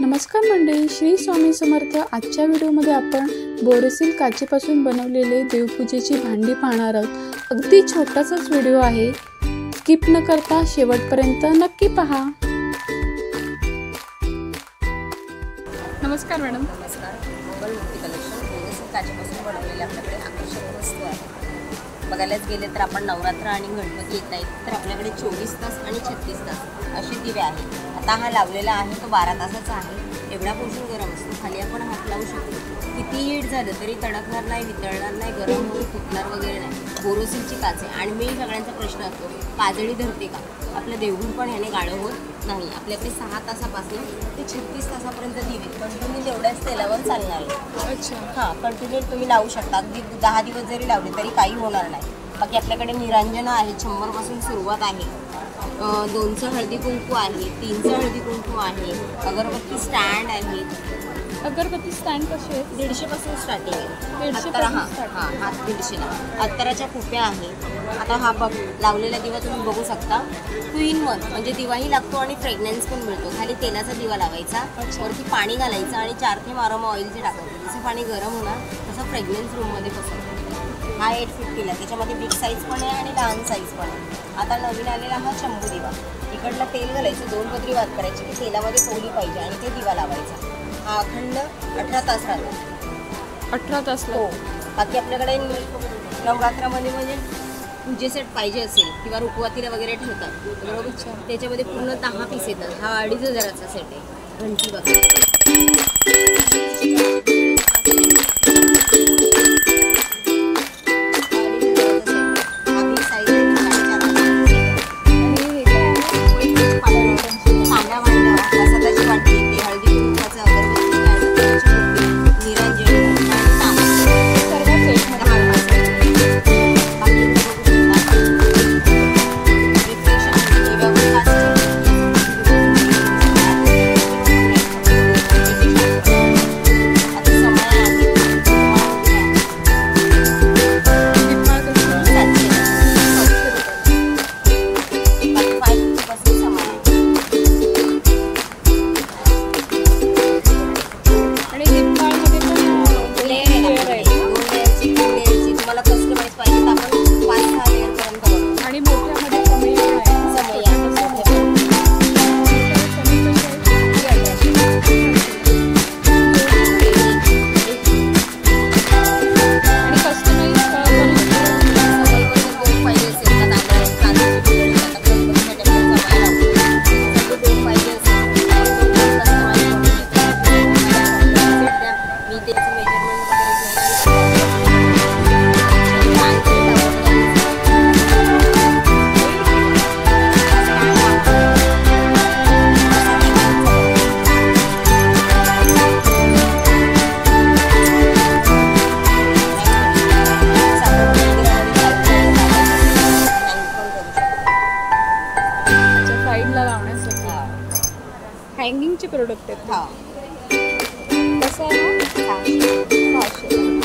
नमस्कार मंडळी, श्री स्वामी समर्थ। आजच्या व्हिडिओमध्ये आपण बोरोसिल काचेपासून बनवलेले देवपूजेची भांडी पाहणार आहोत। अगदी छोटासाच व्हिडिओ आहे, स्किप न करता शेवटपर्यंत नक्की पहा। नमस्कार मॅडम। नमस्कार। मोबाईल मूर्ती कलेक्शन बोरोसिल काचेपासून बनवलेले आपल्याकडे आकर्षक वस्तू आहे। बघायलाच गेले तर आपण नवरात्र आणि गणपती येत आहेत तर आपल्याकडे 24 तास आणि 36 तास असे दिवे आहेत। आता हा लावलेला आहे तो 12 तासाचा आहे। एवढा पोषण गरम असतो, खाली आपण हात लावू शकतो। किती हीट झालं तरी तडकणार नाही, वितळणार नाही, गरम होऊन फुटणार वगैरे नाही। बोरोसिलची काच आहे आणि मेन सगळ्यांचा प्रश्न असतो, पाजळी धरते का? आपलं देवघर पण ह्याने गाळं होत नाही। आपल्याकडे 6 तासापासून ते 36 तासापर्यंत दिवे कंटिन्यू तेवढ्याच तेलावर चालणार आहे। अच्छा, हां, कंटिन्यू तुम्ही लावू शकता। अगदी 10 दिवस जरी लावले तरी काही होणार नाही। बाकी आपल्याकडे निरांजन आहे, 100 पासून सुरुवात आहे। 2चं हळदी कुंकू आहे, 3चं हळदी कुंकू आहे, अगरबत्ती स्टँड आहे। अगरबत्ती स्टँड कसे आहेत? 150 पासून स्टार्टिंग आहे। 150 हां, 150ला। अत्तराच्या कुप्या आहे। आता हा बघ लावलेला दिवा तुम्ही बघू शकता, 2 in 1 म्हणजे दिवाही लागतो आणि फ्रेग्रन्स पण मिळतो। खाली तेलाचा दिवा लावायचा, वरती पाणी घालायचं आणि 4 थेंब अरोमा ऑइलचे टाकायचे। जसं पाणी गरम होणार तसं फ्रेग्रन्स रूममध्ये पसरतो। हा 850ला, त्याच्यामध्ये बिग साईज पण आहे आणि लहान साईज पण आहे। आता नवीन आलेला हा शंभू दिवा, इकडला तेल घालायचं, 2 पदरी वात करायची की तेलामध्ये पोळी पाहिजे आणि ते दिवा लावायचा। हा अखंड 18 तास राहतो। 18 तास हो। बाकी आपल्याकडे नवरात्रामध्ये म्हणजे पूजे सेट पाहिजे असेल किंवा रुखवातीला वगैरे ठेवतात बरोबर, त्याच्यामध्ये पूर्ण 10 पीस येतात। हा 2500चा सेट आहे। घंटी बघा, हँगिंगचे प्रोडक्ट आहेत। हां, कसं आहे? 600